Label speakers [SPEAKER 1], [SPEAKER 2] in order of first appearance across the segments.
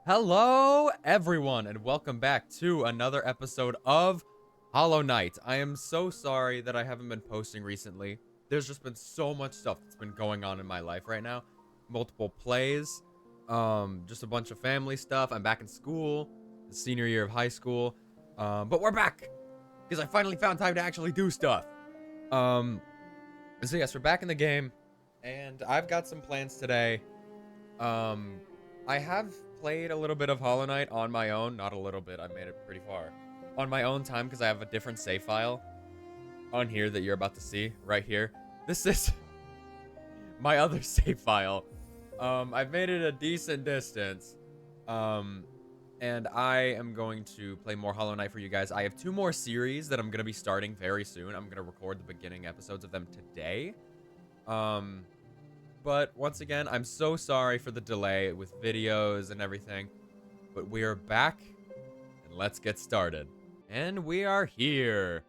[SPEAKER 1] Hello, everyone, and welcome back to another episode of Hollow Knight. I am so sorry that I haven't been posting recently. There's just been so much stuff that's been going on in my life right now. Multiple plays, just a bunch of family stuff. I'm back in school, the senior year of high school. But we're back because I finally found time to actually do stuff. Um, so yes, we're back in the game, and I've got some plans today. Um, I have played a little bit of Hollow Knight on my own. Not a little bit, I made it pretty far. On my own time, because I have a different save file on here that you're about to see right here. This is my other save file. I've made it a decent distance. Um, and I am going to play more Hollow Knight for you guys. I have two more series that I'm going to be starting very soon. I'm going to record the beginning episodes of them today. Um, But once again, I'm so sorry for the delay with videos and everything. But we are back, and let's get started. And we are here.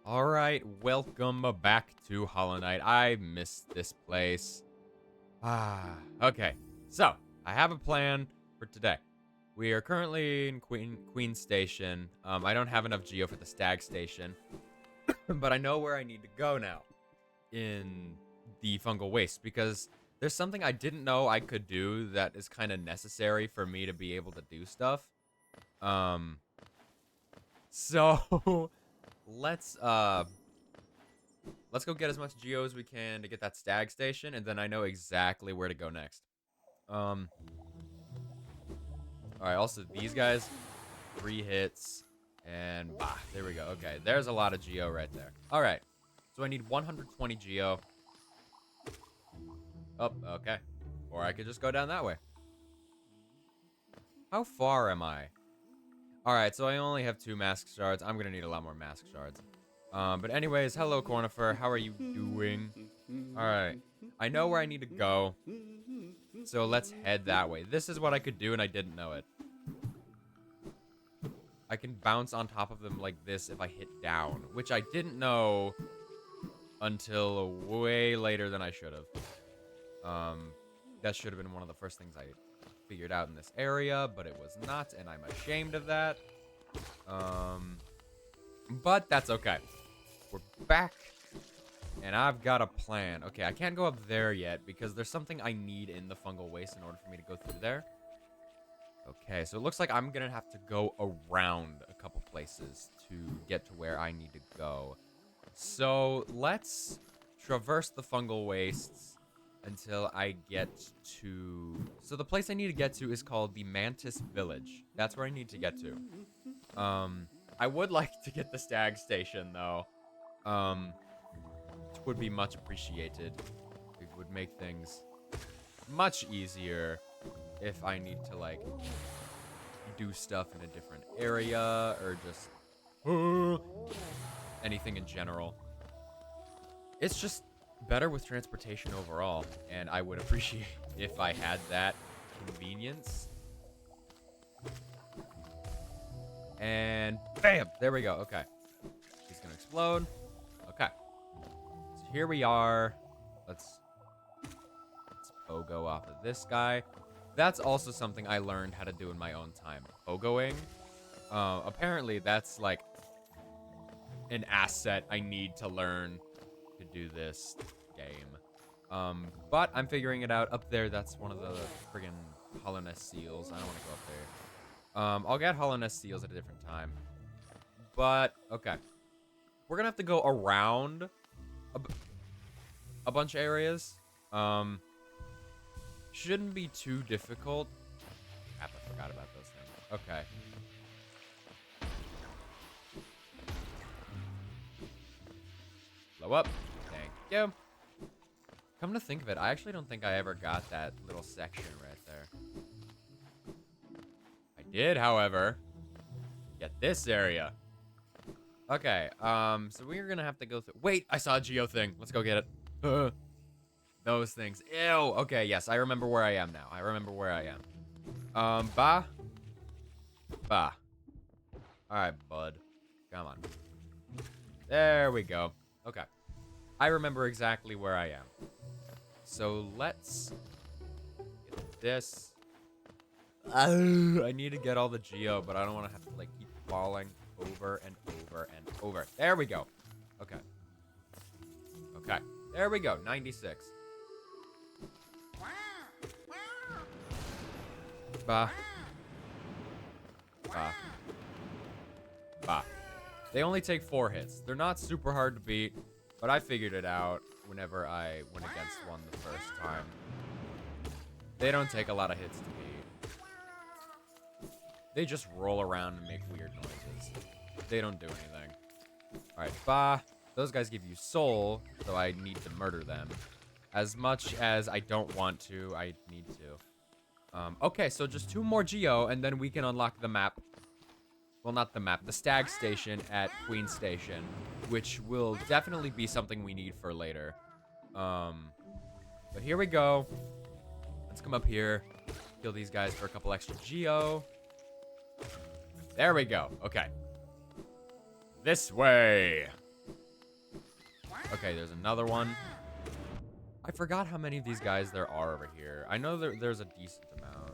[SPEAKER 1] Alright, welcome back to Hollow Knight. I missed this place. Okay. So, I have a plan for today. We are currently in Queen Station. I don't have enough geo for the Stag Station. But I know where I need to go now. In the fungal waste, because there's something I didn't know I could do that is kind of necessary for me to be able to do stuff. So let's go get as much geo as we can to get that stag station, and then I know exactly where to go next. All right, also these guys, 3 hits, and bah, there we go. Okay, there's a lot of geo right there. All right, so I need 120 geo. Oh, okay. Or I could just go down that way. How far am I? Alright, so I only have 2 mask shards. I'm gonna need a lot more mask shards. But anyways, hello, Cornifer. How are you doing? Alright. I know where I need to go. So let's head that way. This is what I could do, and I didn't know it. I can bounce on top of them like this if I hit down, which I didn't know until way later than I should have. That should have been one of the first things I figured out in this area, but it was not, and I'm ashamed of that. But that's okay. We're back, and I've got a plan. Okay, I can't go up there yet because there's something I need in the fungal waste in order for me to go through there. Okay, so it looks like I'm gonna have to go around a couple places to get to where I need to go. So let's traverse the fungal wastes until I get to... So the place I need to get to is called the Mantis Village. That's where I need to get to. I would like to get the Stag Station, though. It would be much appreciated. It would make things much easier if I need to, like, do stuff in a different area or just anything in general. It's just better with transportation overall, and I would appreciate if I had that convenience. And bam! There we go. Okay. He's gonna explode. Okay. So here we are. Let's pogo off of this guy. That's also something I learned how to do in my own time. Pogoing. Apparently that's like an asset I need to learn to do this game. But I'm figuring it out. Up there, that's one of the friggin' Hollow Nest seals. I don't want to go up there. I'll get Hollow Nest seals at a different time. But, okay. We're gonna have to go around a bunch of areas. Shouldn't be too difficult. Crap, I forgot about those things. Okay. Blow up. Thank you. Come to think of it, I actually don't think I ever got that little section right there. I did, however, get this area. Okay, so we're gonna have to go through... Wait, I saw a geo thing. Let's go get it. Those things. Ew. Okay, yes, I remember where I am now. I remember where I am. Bah. Alright, bud. Come on. There we go. Okay. I remember exactly where I am. So let's get this. I need to get all the geo, but I don't want to have to, like, keep falling over and over and over. There we go. Okay. Okay. There we go. 96. Bah. Bah. Bah. They only take 4 hits. They're not super hard to beat, but I figured it out whenever I went against one the first time. They don't take a lot of hits to beat. They just roll around and make weird noises. They don't do anything. Alright, bah. Those guys give you soul, so I need to murder them. As much as I don't want to, I need to. Okay, so just 2 more geo, and then we can unlock the map. Well, not the map, the stag station at Queen Station, which will definitely be something we need for later. But here we go. Let's come up here, kill these guys for a couple extra geo. There we go. Okay. This way. Okay, there's another one. I forgot how many of these guys there are over here. I know there's a decent amount.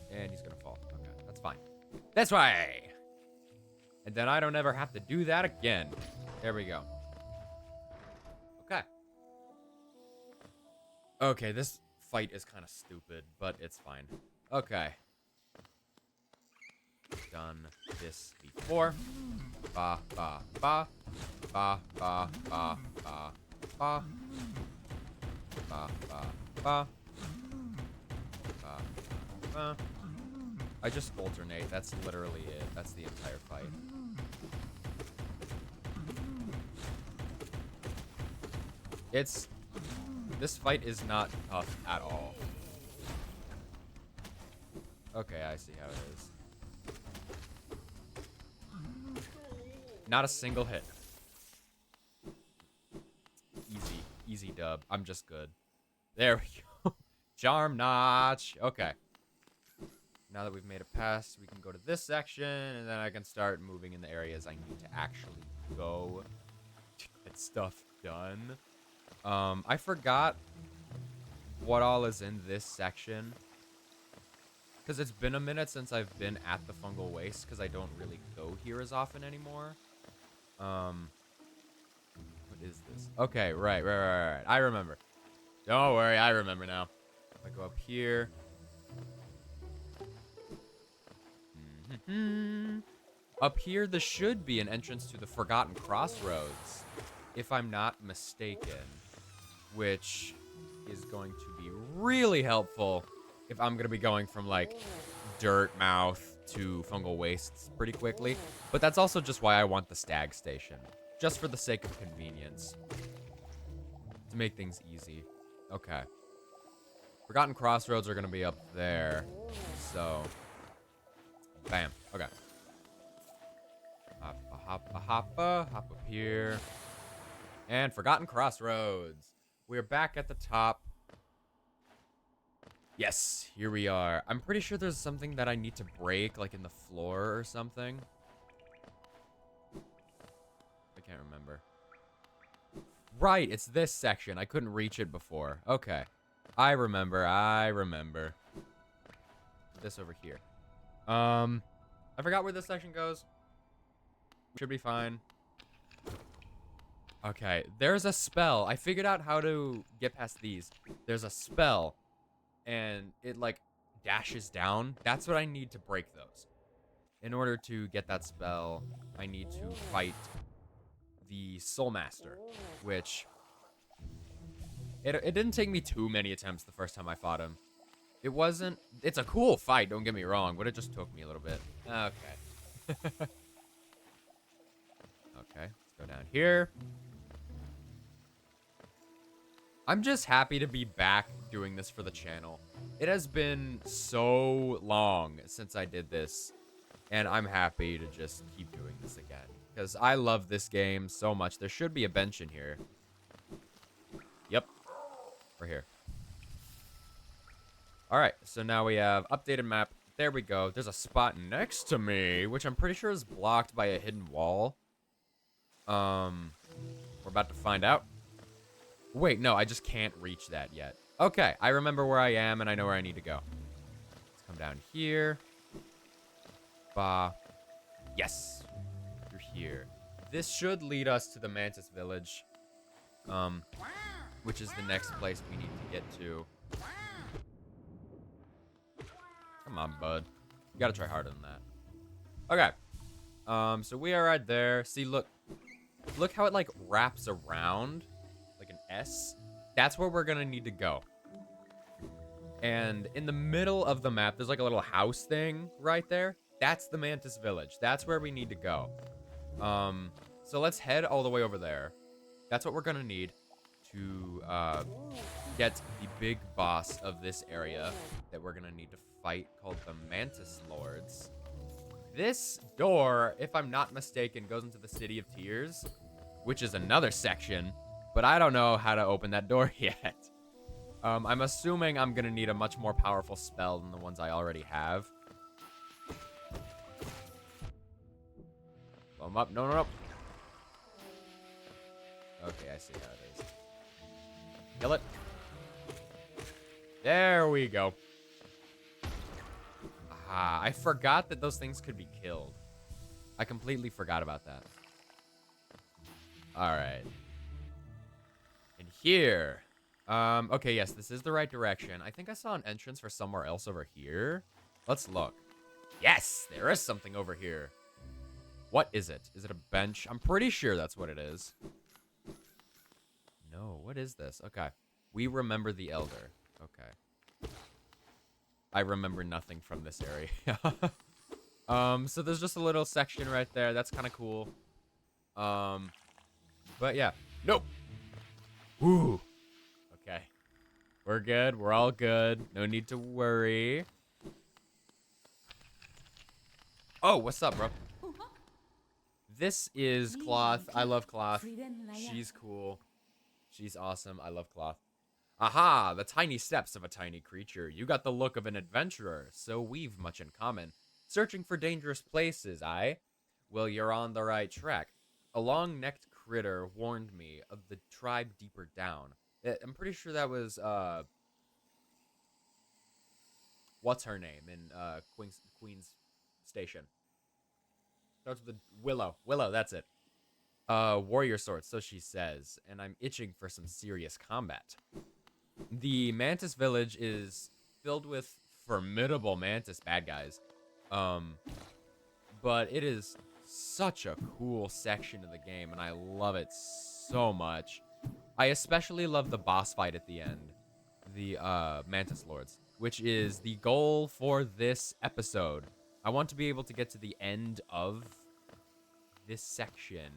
[SPEAKER 1] And he's gonna fall. Okay, that's fine. This way! And then I don't ever have to do that again. There we go. Okay. Okay, this fight is kind of stupid, but it's fine. Okay. Done this before. Ba, ba, ba. Ba, ba, ba, ba, ba. Ba, ba, ba. Ba, ba. I just alternate. That's literally it. That's the entire fight. This fight is not tough at all. Okay, I see how it is. Not a single hit. Easy dub. I'm just good. There we go. Charm notch. Okay. Now that we've made it past, we can go to this section, and then I can start moving in the areas I need to actually go to get stuff done. I forgot what all is in this section, because it's been a minute since I've been at the Fungal Waste, because I don't really go here as often anymore. What is this? Okay, right. I remember. Don't worry, I remember now. If I go up here. Up here, there should be an entrance to the Forgotten Crossroads, if I'm not mistaken, which is going to be really helpful if I'm going to be going from, like, Dirt Mouth to Fungal Wastes pretty quickly. But that's also just why I want the Stag Station, just for the sake of convenience, to make things easy. Okay. Forgotten Crossroads are going to be up there, so... Bam. Okay. Hop up here. And Forgotten Crossroads. We're back at the top. Yes, here we are. I'm pretty sure there's something that I need to break, like in the floor or something. I can't remember. Right, it's this section. I couldn't reach it before. Okay. I remember. This over here. I forgot where this section goes. Should be fine. Okay, there's a spell. I figured out how to get past these. There's a spell, and it, like, dashes down. That's what I need to break those. In order to get that spell, I need to fight the Soul Master, which... It didn't take me too many attempts the first time I fought him. It wasn't... It's a cool fight, don't get me wrong, but it just took me a little bit. Okay. Okay, let's go down here. I'm just happy to be back doing this for the channel. It has been so long since I did this, and I'm happy to just keep doing this again, because I love this game so much. There should be a bench in here. Yep. We're here. Alright, so now we have updated map. There we go. There's a spot next to me, which I'm pretty sure is blocked by a hidden wall. We're about to find out. Wait, no, I just can't reach that yet. Okay, I remember where I am, and I know where I need to go. Let's Come down here. Bah. Yes. You're here. This should lead us to the Mantis Village. Which is the next place we need to get to. Come on, bud. You gotta try harder than that. Okay. So we are right there. See, look. Look how it, like, wraps around. Like an S. That's where we're gonna need to go. And in the middle of the map, there's, like, a little house thing right there. That's the Mantis Village. That's where we need to go. So let's head all the way over there. That's what we're gonna need to get the big boss of this area that we're gonna need to fight, called the Mantis Lords. This door, if I'm not mistaken, goes into the City of Tears, which is another section, but I don't know how to open that door yet. I'm assuming I'm gonna need a much more powerful spell than the ones I already have. Blow him up. No, no, no. Okay, I see how it is. Kill it. There we go. Ah, I forgot that those things could be killed. I completely forgot about that. Alright. And here. Okay, yes, this is the right direction. I think I saw an entrance for somewhere else over here. Let's look. Yes, there is something over here. What is it? Is it a bench? I'm pretty sure that's what it is. No, what is this? Okay. We remember the Elder. Okay. I remember nothing from this area. So there's just a little section right there. That's kind of cool. But yeah. Nope. Woo. Okay. We're good. We're all good. No need to worry. Oh, what's up, bro? This is Cloth. I love Cloth. She's cool. She's awesome. I love Cloth. Aha! The tiny steps of a tiny creature. You got the look of an adventurer, so we've much in common. Searching for dangerous places, aye? Well, you're on the right track. A long-necked critter warned me of the tribe deeper down. I'm pretty sure that was, what's her name in, Queen's Station? Starts with the Willow. Willow, that's it. Warrior sword, so she says, and I'm itching for some serious combat. The Mantis Village is filled with formidable Mantis bad guys. But it is such a cool section of the game, and I love it so much. I especially love the boss fight at the end, the Mantis Lords, which is the goal for this episode. I want to be able to get to the end of this section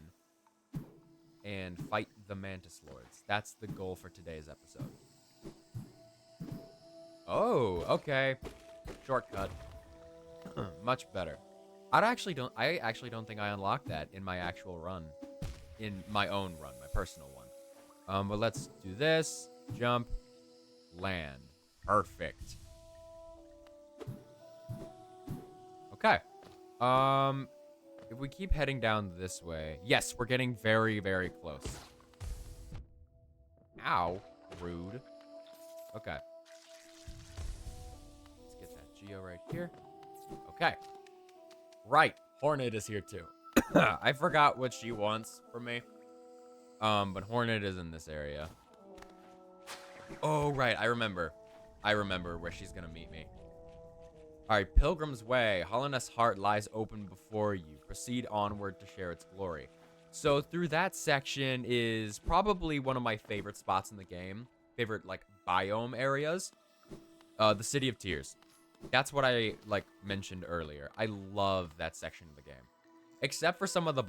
[SPEAKER 1] and fight the Mantis Lords. That's the goal for today's episode. Oh, okay. Shortcut. Much better. I actually don't think I unlocked that in my actual run. In my own run, my personal one. But let's do this. Jump. Land. Perfect. Okay. If we keep heading down this way. Yes, we're getting very, very close. Ow. Rude. Okay. Let's get that Geo right here. Okay. Right. Hornet is here too. I forgot what she wants from me. But Hornet is in this area. Oh, right. I remember where she's gonna meet me. Alright, Pilgrim's Way. Hollowness Heart lies open before you. Proceed onward to share its glory. So through that section is probably one of my favorite spots in the game. Favorite, like, biome areas. The City of Tears. That's what I, like, mentioned earlier. I love that section of the game. Except for some of the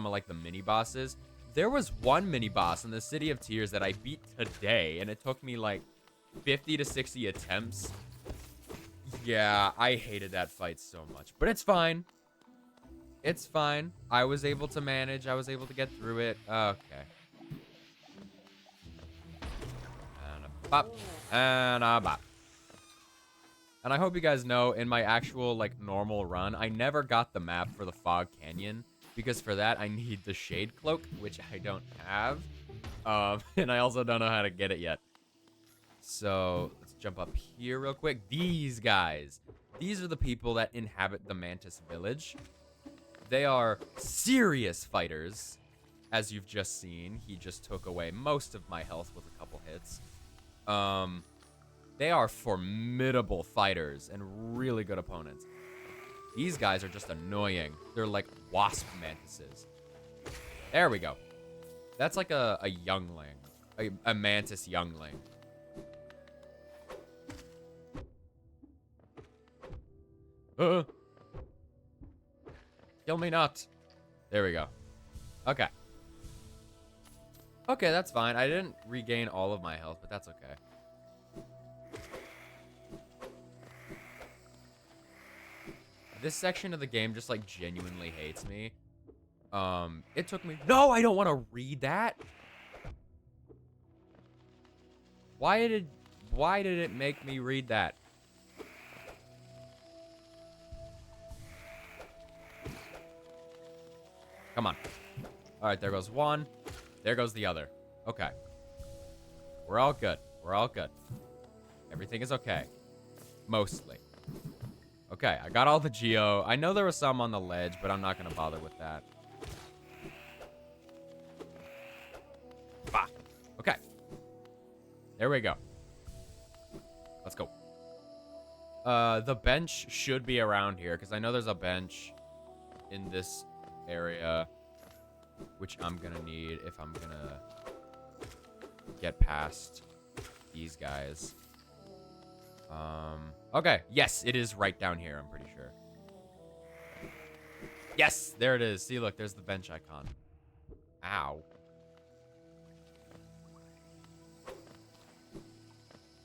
[SPEAKER 1] like, the mini-bosses. There was one mini-boss in the City of Tears that I beat today, and it took me, like, 50 to 60 attempts. Yeah, I hated that fight so much. But it's fine. It's fine. I was able to manage. I was able to get through it. Okay. And a bop. And a bop. And I hope you guys know, in my actual, like, normal run, I never got the map for the Fog Canyon. Because for that, I need the Shade Cloak, which I don't have. And I also don't know how to get it yet. So, let's jump up here real quick. These guys. These are the people that inhabit the Mantis Village. They are serious fighters. As you've just seen, he just took away most of my health with a couple hits. They are formidable fighters and really good opponents. These guys are just annoying. They're like wasp mantises. There we go. That's like a youngling. A mantis youngling. Kill me not. There we go. Okay. Okay, that's fine. I didn't regain all of my health, but that's okay. This section of the game just like genuinely hates me. It took me... No, I don't want to read that. Why did it make me read that? Come on. All right, there goes one. There goes the other. Okay. We're all good. We're all good. Everything is okay. Mostly. Okay, I got all the geo. I know there was some on the ledge, but I'm not going to bother with that. Bah. Okay. There we go. Let's go. The bench should be around here, because I know there's a bench in this area, which I'm going to need if I'm going to get past these guys. Okay. Yes, it is right down here, I'm pretty sure. Yes, there it is. See, look, there's the bench icon. Ow.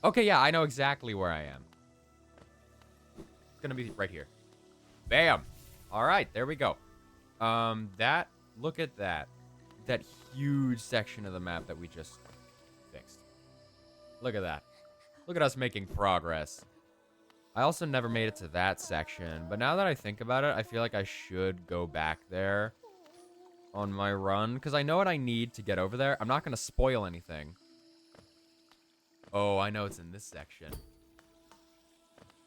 [SPEAKER 1] Okay, yeah, I know exactly where I am. It's gonna be right here. Bam! Alright, there we go. Look at that. That huge section of the map that we just fixed. Look at that. Look at us making progress. I also never made it to that section, but now that I think about it, I feel like I should go back there on my run, because I know what I need to get over there. I'm not going to spoil anything. Oh, I know it's in this section.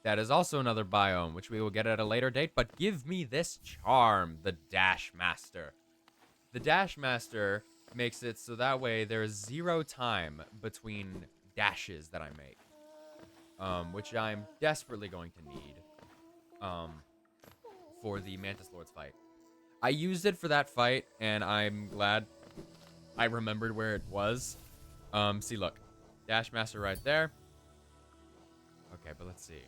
[SPEAKER 1] That is also another biome, which we will get at a later date, but give me this charm, the Dash Master. The Dash Master makes it so that way there is 0 time between dashes that I make. Which I'm desperately going to need for the Mantis Lord's fight. I used it for that fight, and I'm glad I remembered where it was. See, look. Dash Master right there. Okay, but let's see.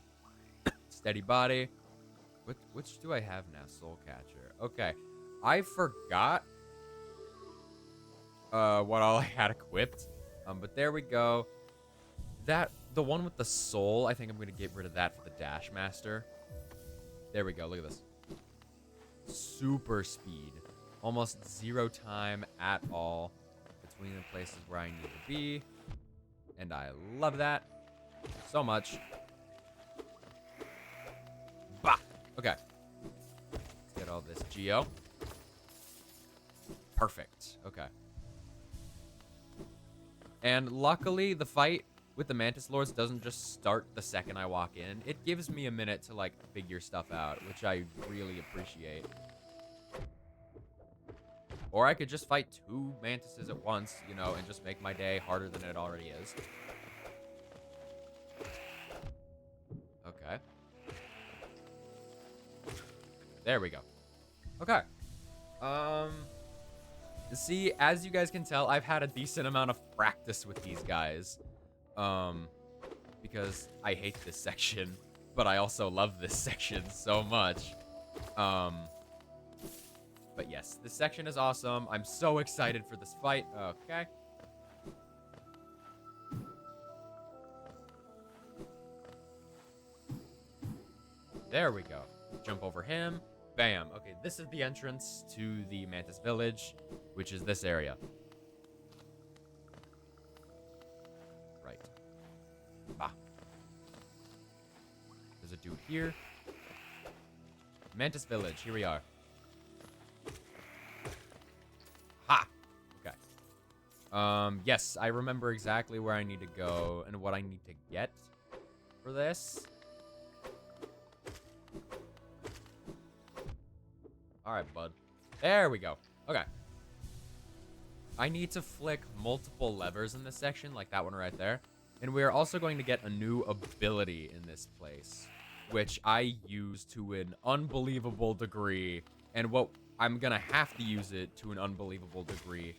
[SPEAKER 1] Steady body. Which do I have now? Soul Catcher. Okay. I forgot what all I had equipped. But there we go. The one with the soul, I think I'm going to get rid of that for the Dash Master. There we go. Look at this. Super speed. Almost 0 time at all between the places where I need to be. And I love that so much. Bah! Okay. Let's get all this geo. Perfect. Okay. And luckily, the fight with the Mantis Lords doesn't just start the second I walk in. It gives me a minute to, like, figure stuff out, which I really appreciate. Or I could just fight 2 mantises at once, you know, and just make my day harder than it already is. Okay. There we go. Okay. See, as you guys can tell, I've had a decent amount of practice with these guys. Because I hate this section, but I also love this section so much. But yes, this section is awesome. I'm so excited for this fight. Okay. There we go. Jump over him. Bam. Okay, this is the entrance to the Mantis Village, which is this area. Right. Bah. There's a dude here. Mantis Village. Here we are. Ha! Okay. Yes, I remember exactly where I need to go and what I need to get. for this. All right, bud. There we go. Okay. I need to flick multiple levers in this section, like that one right there. And we are also going to get a new ability in this place, which I use to an unbelievable degree. And what I'm going to have to use it to an unbelievable degree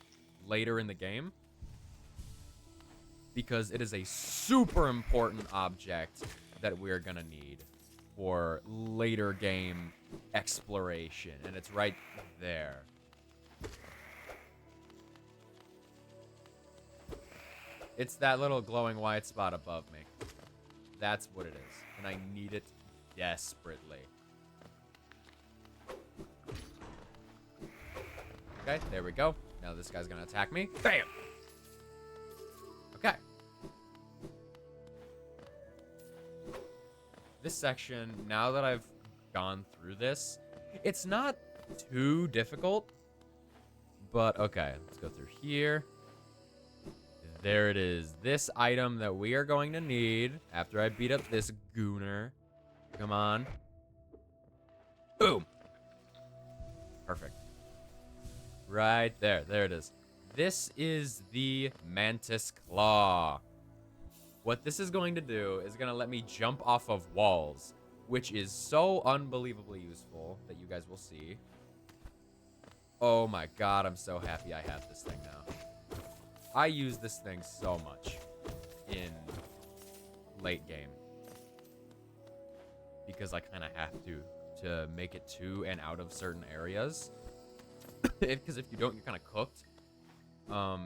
[SPEAKER 1] later in the game, because it is a super important object that we're going to need for later game exploration. And it's right there. It's that little glowing white spot above me. That's what it is. And I need it desperately. Okay, there we go. Now this guy's gonna attack me. Bam! Okay. This section, now that I've gone through this, it's not too difficult. But, okay, let's go through here. There it is. This item that we are going to need after I beat up this gooner. Come on. Boom. Perfect. Right there. There it is. This is the Mantis Claw. What this is going to do is going to let me jump off of walls, which is so unbelievably useful that you guys will see. Oh my god, I'm so happy I have this thing now. I use this thing so much in late game because I kind of have to make it to and out of certain areas. Because if you don't, you're kind of cooked.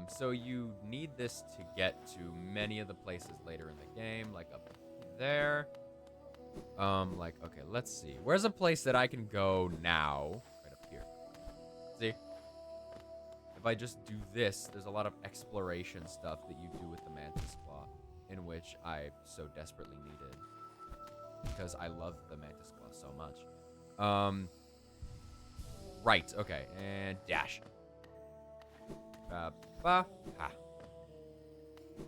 [SPEAKER 1] So you need this to get to many of the places later in the game, like up there. Like, okay, let's see. Where's a place that I can go now? Right up here. See? If I just do this, there's a lot of exploration stuff that you do with the Mantis Claw, in which I so desperately needed. Because I love the Mantis Claw so much. Right, okay, and dash. Ha.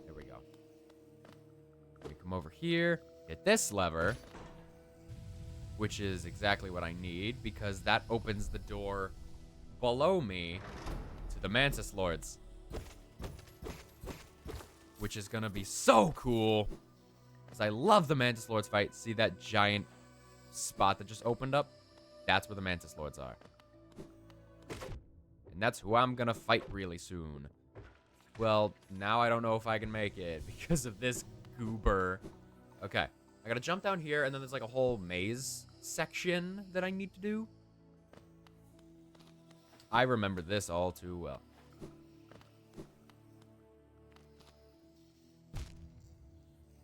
[SPEAKER 1] There we go. We come over here, hit this lever, which is exactly what I need, because that opens the door below me to the Mantis Lords. Which is gonna be so cool. Because I love the Mantis Lords fight. See that giant spot that just opened up? That's where the Mantis Lords are. And that's who I'm gonna fight really soon. Well, now I don't know if I can make it because of this goober. Okay, I gotta jump down here, and then there's like a whole maze section that I need to do. I remember this all too well.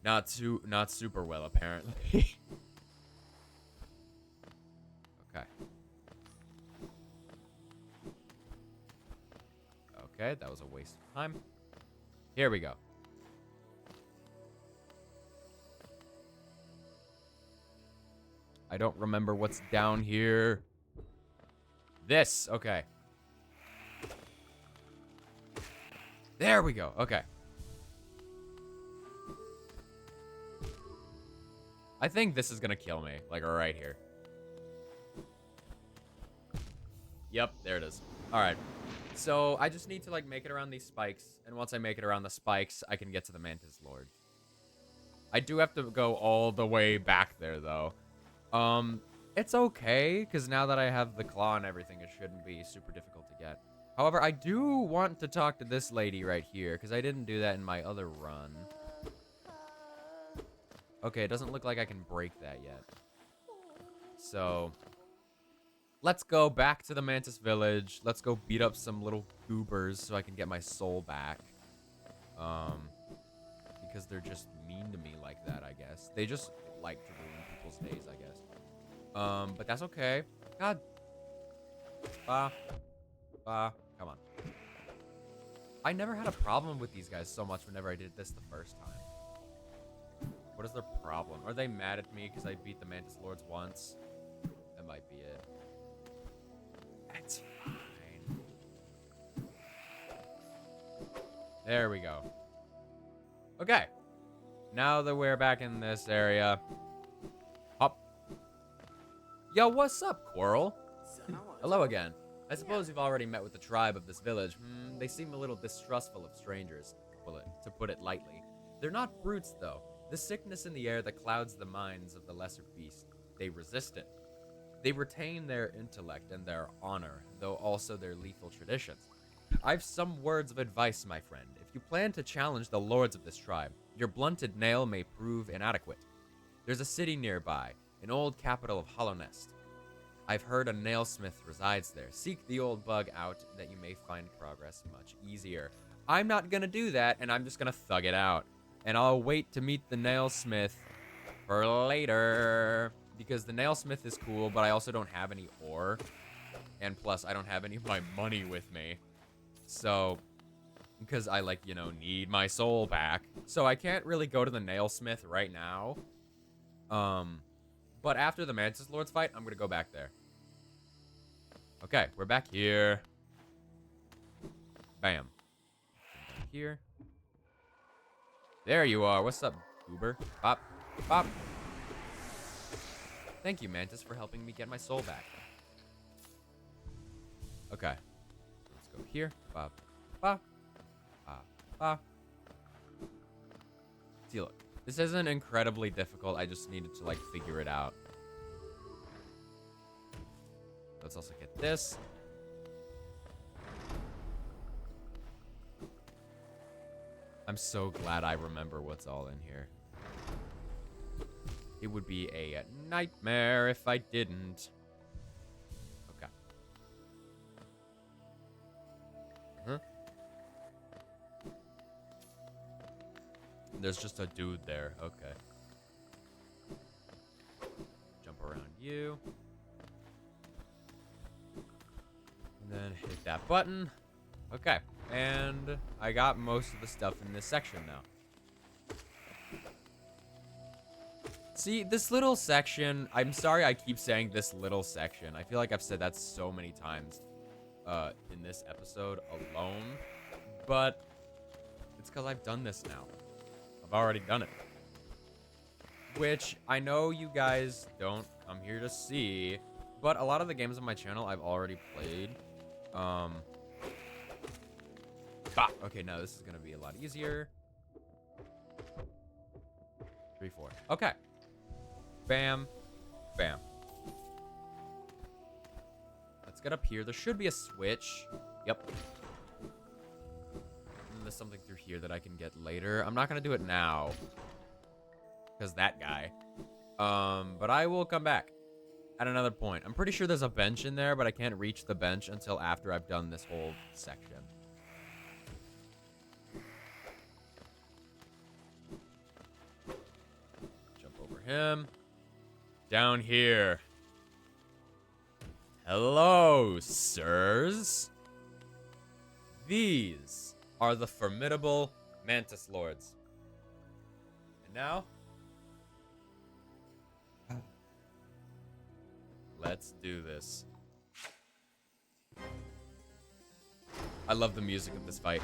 [SPEAKER 1] Not super well, apparently. Okay. Okay, that was a waste of time. Here we go. I don't remember what's down here. This, okay. There we go, okay. I think this is gonna kill me, like right here. Yep, there it is. All right. So I just need to like make it around these spikes, and once I make it around the spikes, I can get to the Mantis Lord. I do have to go all the way back there though. It's okay, because now that I have the claw and everything, it shouldn't be super difficult to get. However, I do want to talk to this lady right here, because I didn't do that in my other run. Okay, it doesn't look like I can break that yet. So, let's go back to the Mantis Village. Let's go beat up some little goobers so I can get my soul back. Because they're just mean to me like that, I guess. They just like to ruin people's days, I guess. But that's okay. God. Come on. I never had a problem with these guys so much whenever I did this the first time. What is their problem? Are they mad at me because I beat the Mantis Lords once? That might be it. That's fine. There we go. Okay. Now that we're back in this area. Hop. Yo, what's up, Quarrel? Hello again. I suppose you've already met with the tribe of this village. They seem a little distrustful of strangers, to put it lightly. They're not brutes, though. The sickness in the air that clouds the minds of the lesser beast, they resist it. They retain their intellect and their honor, though also their lethal traditions. I've some words of advice, my friend. If you plan to challenge the lords of this tribe, your blunted nail may prove inadequate. There's a city nearby, an old capital of Hollow Nest. I've heard a nailsmith resides there. Seek the old bug out that you may find progress much easier. I'm not gonna do that, and I'm just gonna thug it out. And I'll wait to meet the nailsmith for later. Because the nailsmith is cool, but I also don't have any ore. And plus, I don't have any of my money with me. So, because I, like, you know, need my soul back. So I can't really go to the nailsmith right now. But after the Mantis Lords fight, I'm gonna go back there. Okay, we're back here. Bam. Back here. There you are. What's up, goober? Pop. Pop. Thank you, Mantis, for helping me get my soul back. Okay. Let's go here. Pop. Pop. Pop. Pop. See, look. This isn't incredibly difficult. I just needed to, like, figure it out. Let's also get this. I'm so glad I remember what's all in here. It would be a nightmare if I didn't. Okay. There's just a dude there. Okay. Jump around you. And then hit that button. Okay. And I got most of the stuff in this section now. See, this little section, I'm sorry I keep saying this little section. I feel like I've said that so many times in this episode alone. But it's because I've done this now. I've already done it. Which I know you guys don't come here to see. But a lot of the games on my channel I've already played. Okay, now this is going to be a lot easier. 3, 4. Okay. Bam. Bam. Let's get up here. There should be a switch. Yep. And there's something through here that I can get later. I'm not going to do it now. Because that guy. But I will come back at another point. I'm pretty sure there's a bench in there, but I can't reach the bench until after I've done this whole section. Jump over him. Down here. Hello, sirs. These are the formidable Mantis Lords. And now, let's do this. I love the music of this fight.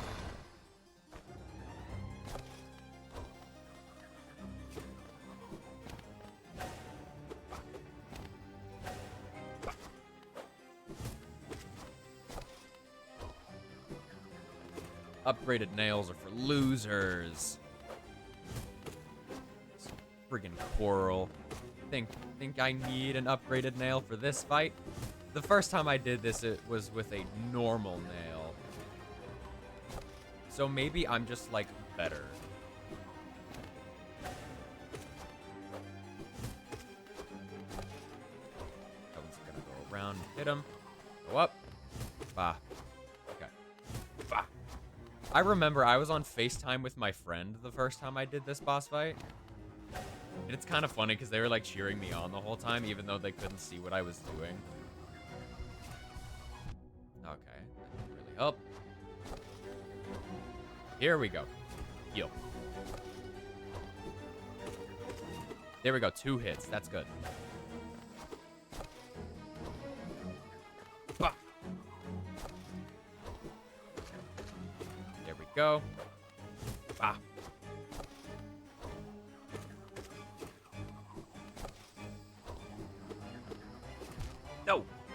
[SPEAKER 1] Upgraded nails are for losers. Friggin' Quarrel. Think I need an upgraded nail for this fight? The first time I did this, it was with a normal nail. So maybe I'm just, like, better. That one's gonna go around, hit him, go up, bah. Okay, bah. I remember I was on FaceTime with my friend the first time I did this boss fight. And it's kind of funny because they were like cheering me on the whole time, even though they couldn't see what I was doing. Okay, that didn't really help. Here we go. Heal. There we go, 2 hits. That's good. Bah. There we go. Bah.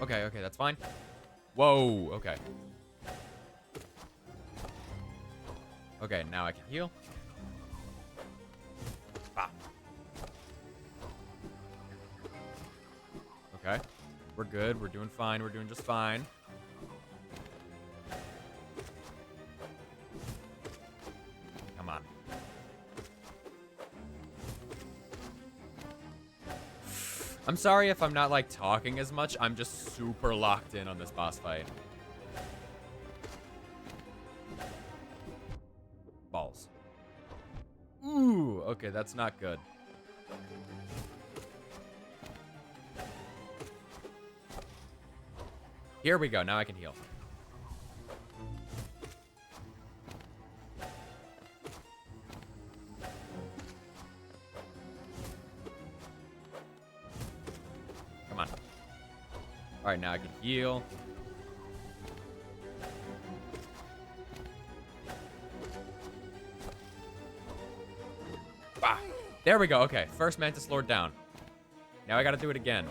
[SPEAKER 1] Okay, okay, that's fine. Whoa, okay. Okay, now I can heal. Ah. Okay. We're good. We're doing fine. We're doing just fine. Come on. I'm sorry if I'm not, like, talking as much. I'm just super locked in on this boss fight. Balls. Ooh, okay, that's not good. Here we go. Now I can heal. Come on. All right, now I can heal. Ah, there we go. Okay, first Mantis Lord down. Now I gotta do it again.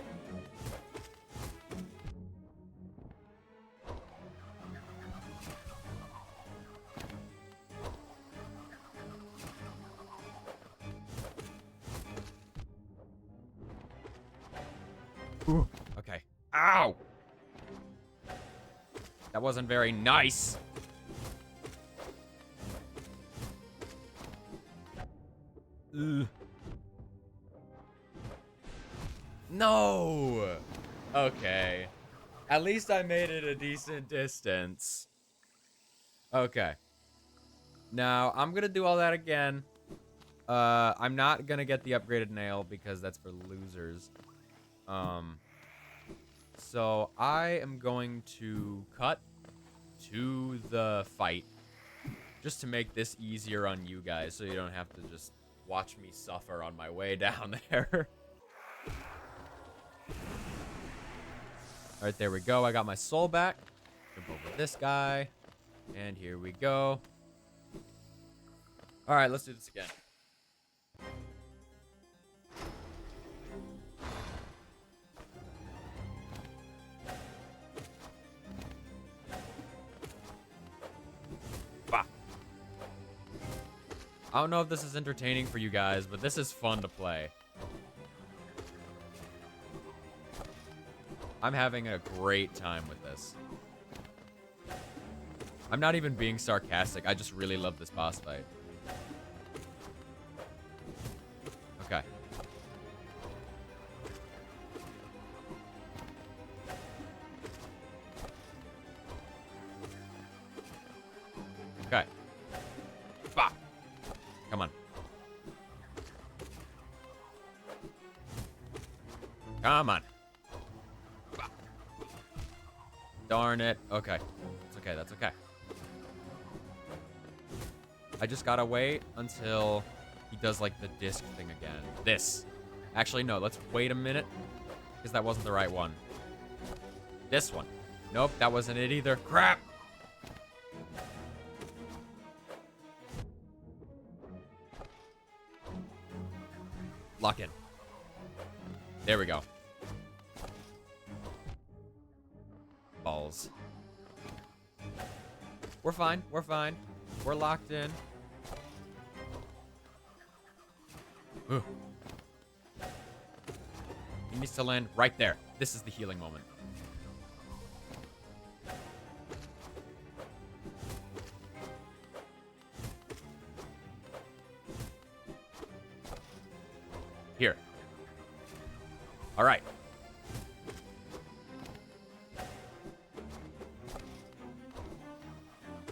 [SPEAKER 1] Ooh, okay. Ow! That wasn't very nice. Ugh. No! Okay. At least I made it a decent distance. Okay. Now, I'm gonna do all that again. I'm not gonna get the upgraded nail because that's for losers. So I am going to cut to the fight just to make this easier on you guys so you don't have to just watch me suffer on my way down there. All right, there we go. I got my soul back. Jump over this guy. And here we go. All right, let's do this again. Bah. I don't know if this is entertaining for you guys, but this is fun to play. I'm having a great time with this. I'm not even being sarcastic. I just really love this boss fight. Okay. Okay. Bah. Come on. Come on. Bah. Darn it. Okay. It's okay. That's okay. I just gotta wait until he does, like, the disc thing again. This. Actually, no. Let's wait a minute. Because that wasn't the right one. This one. Nope, that wasn't it either. Crap! Lock in. There we go. Balls. We're fine. We're fine. We're locked in. Ooh. He needs to land right there. This is the healing moment. Here. All right.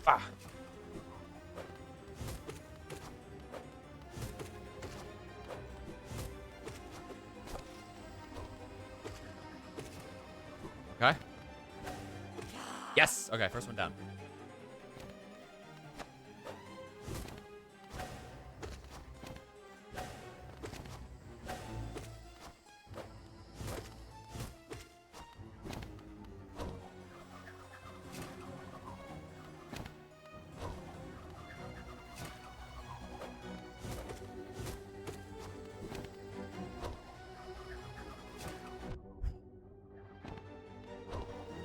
[SPEAKER 1] Ah. Okay. Yes. Okay, first one down.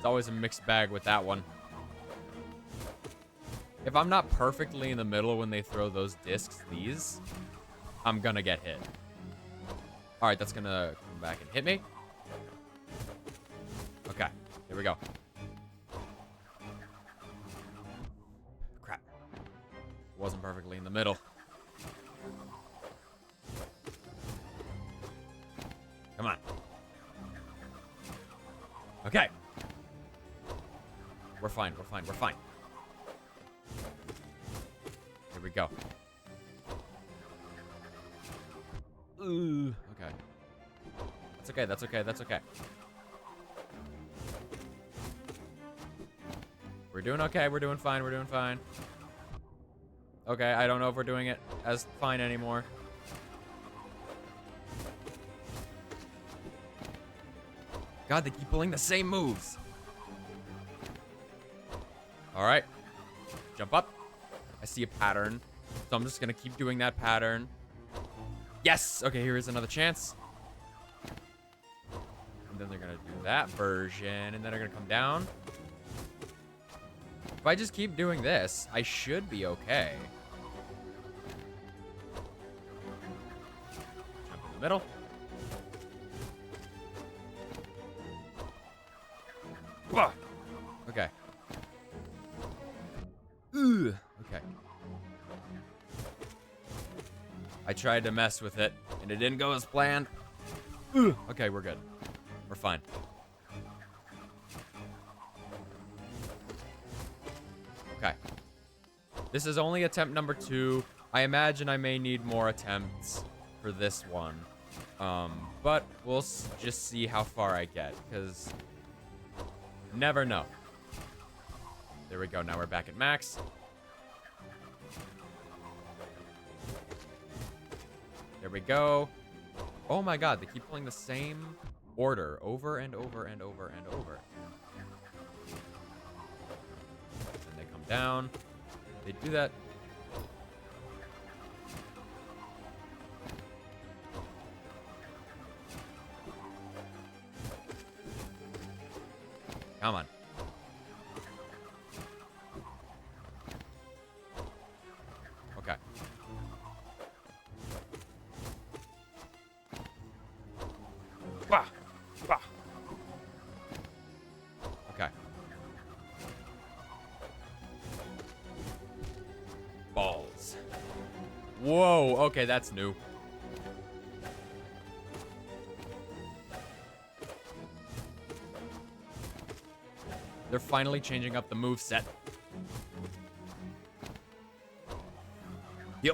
[SPEAKER 1] It's always a mixed bag with that one. If I'm not perfectly in the middle when they throw those discs, I'm gonna get hit. All right, that's gonna come back and hit me. Okay, here we go. Crap. Wasn't perfectly in the middle. Come on. Okay. We're fine, we're fine, we're fine. Here we go. Ooh, okay. That's okay, that's okay, that's okay. We're doing okay, we're doing fine, we're doing fine. Okay, I don't know if we're doing it as fine anymore. God, they keep pulling the same moves. All right. Jump up. I see a pattern. So I'm just going to keep doing that pattern. Yes. Okay, here is another chance. And then they're going to do that version. And then they're going to come down. If I just keep doing this, I should be okay. Jump in the middle. Okay. Ugh. Okay. I tried to mess with it, and it didn't go as planned. Ugh. Okay, we're good. We're fine. Okay. This is only attempt number 2. I imagine I may need more attempts for this one. But we'll just see how far I get, because never know. There we go. Now we're back at max. There we go. Oh my god, they keep pulling the same order over and over and over and over. And they come down. They do that. Come on. Okay. Bah! Bah! Okay. Balls. Whoa, okay, that's new. They're finally changing up the moveset. Yo.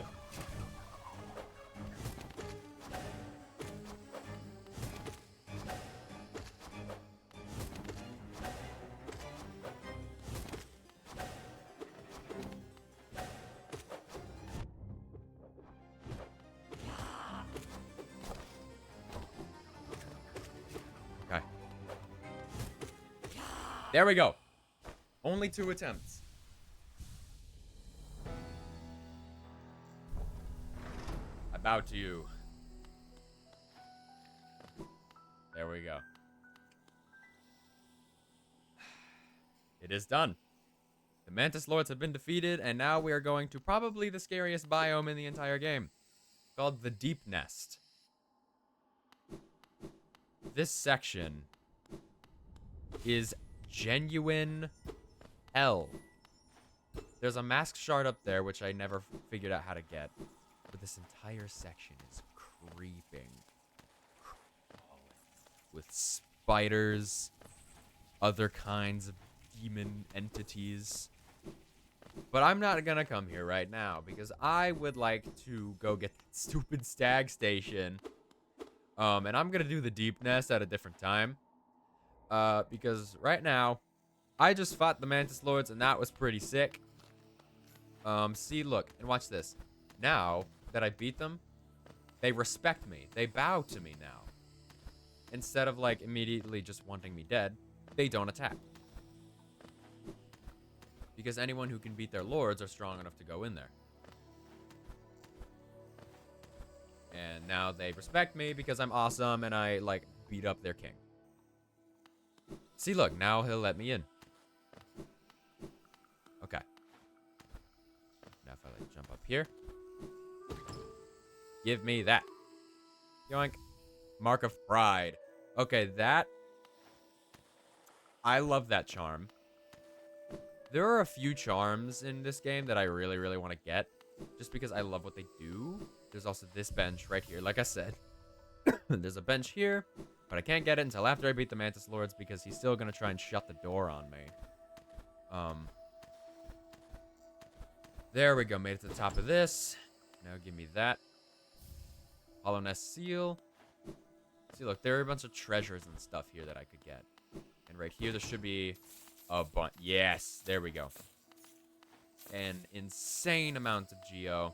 [SPEAKER 1] Okay. There we go. Only 2 attempts. I bow to you. There we go. It is done. The Mantis Lords have been defeated, and now we are going to probably the scariest biome in the entire game, called the Deep Nest. This section is genuine hell. There's a mask shard up there, which I never figured out how to get. But this entire section is creeping. With spiders, other kinds of demon entities. But I'm not gonna come here right now, because I would like to go get that stupid stag station. And I'm gonna do the Deep Nest at a different time. Because right now, I just fought the Mantis Lords, and that was pretty sick. See, look, and watch this. Now that I beat them, they respect me. They bow to me now. Instead of, like, immediately just wanting me dead, they don't attack. Because anyone who can beat their lords are strong enough to go in there. And now they respect me because I'm awesome and I, like, beat up their king. See, look, now he'll let me in. Okay. Now if I like jump up here. Give me that. Yoink. Mark of Pride. Okay, that. I love that charm. There are a few charms in this game that I really, really want to get. Just because I love what they do. There's also this bench right here, like I said. There's a bench here, but I can't get it until after I beat the Mantis Lords because he's still going to try and shut the door on me. There we go. Made it to the top of this. Now give me that. Hollow Nest Seal. See, look, there are a bunch of treasures and stuff here that I could get. And right here, there should be a bunch. Yes, there we go. An insane amount of Geo.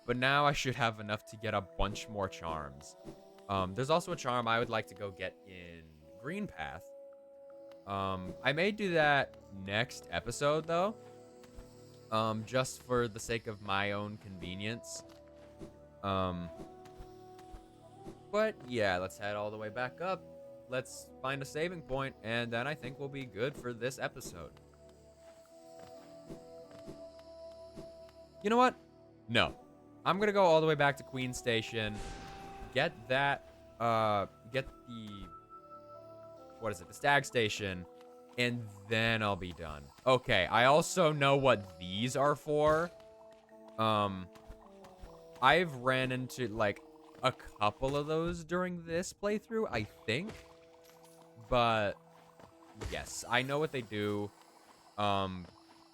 [SPEAKER 1] But now I should have enough to get a bunch more charms. There's also a charm I would like to go get in Green Path. I may do that next episode, though. Just for the sake of my own convenience. But yeah, let's head all the way back up. Let's find a saving point, and then I think we'll be good for this episode. You know what? No. I'm gonna go all the way back to Queen Station, get that, get the, what is it, the Stag Station, and then I'll be done. Okay, I also know what these are for. I've ran into, like, a couple of those during this playthrough, I think. But, yes, I know what they do. Am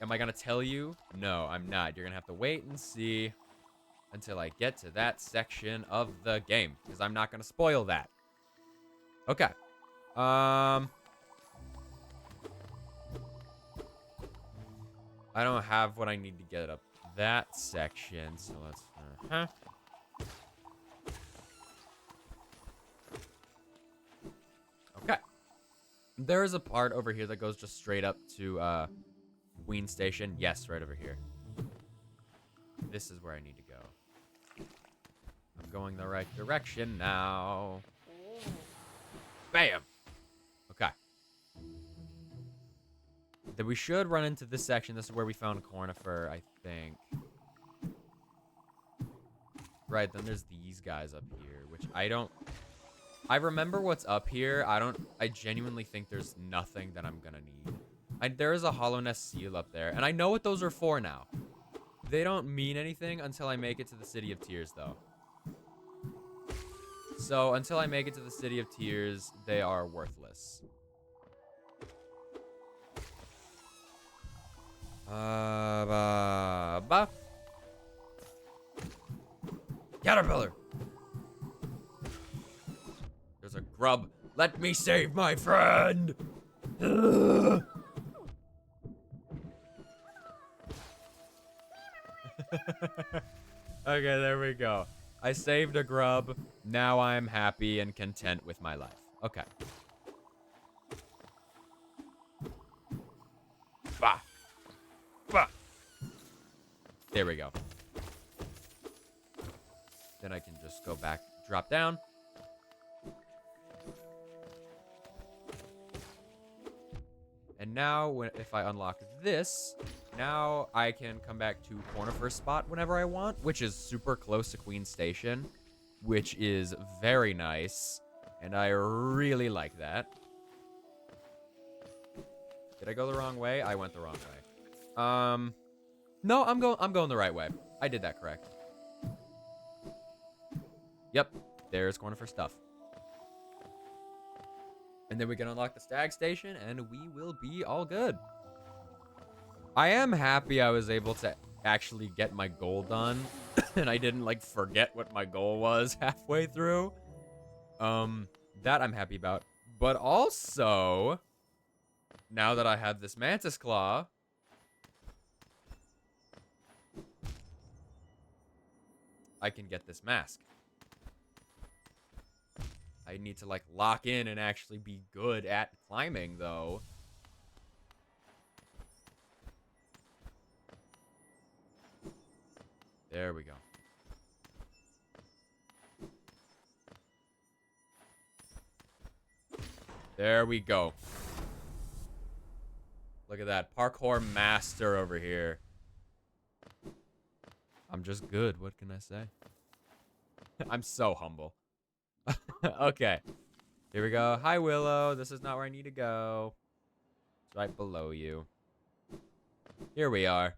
[SPEAKER 1] I gonna tell you? No, I'm not. You're gonna have to wait and see until I get to that section of the game, because I'm not gonna spoil that. Okay. I don't have what I need to get up that section, so let's... Okay. There is a part over here that goes just straight up to Queen Station. Yes, right over here. This is where I need to go. I'm going the right direction now. Bam! Okay. Then we should run into this section. This is where we found Cornifer, I think. Right, then there's these guys up here, which I remember what's up here. I genuinely think there's nothing that I'm gonna need. There is a Hollow Nest Seal up there, and I know what those are for now. They don't mean anything until I make it to the City of Tears, though. So, until I make it to the City of Tears, they are worthless. Caterpillar! There's a grub. Let me save my friend! Okay, there we go. I saved a grub. Now I'm happy and content with my life. Okay. Bah! Bah! There we go. Then I can just go back, drop down. And now, if I unlock this, now I can come back to Cornifer's spot whenever I want, which is super close to Queen Station, which is very nice, and I really like that. Did I go the wrong way? I went the wrong way. No, I'm going the right way. I did that correct. Yep, there's Cornifer stuff. And then we can unlock the Stag Station, and we will be all good. I am happy I was able to actually get my goal done, and I didn't, like, forget what my goal was halfway through. That I'm happy about. But also, now that I have this Mantis Claw, I can get this mask. I need to, like, lock in and actually be good at climbing, though. There we go. There we go. Look at that. Parkour master over here. I'm just good. What can I say? I'm so humble. Okay. Here we go. Hi, Willow. This is not where I need to go. It's right below you. Here we are.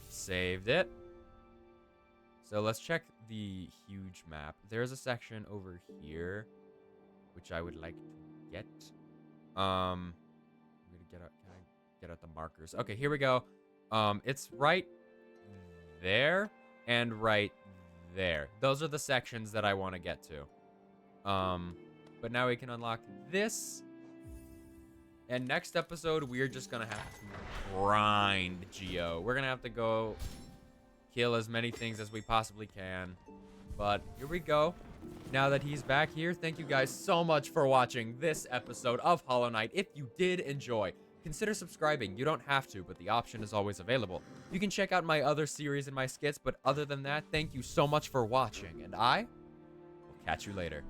[SPEAKER 1] Saved it. So let's check the huge map. There's a section over here, which I would like to get. I'm gonna get out. Can I get out the markers? Okay, here we go. It's right there and right there. Those are the sections that I want to get to. But now we can unlock this. And next episode, we're just gonna have to grind Geo. We're gonna have to go kill as many things as we possibly can. But here we go. Now that he's back here, thank you guys so much for watching this episode of Hollow Knight. If you did enjoy, consider subscribing. You don't have to, but the option is always available. You can check out my other series and my skits, but other than that, thank you so much for watching, and I will catch you later.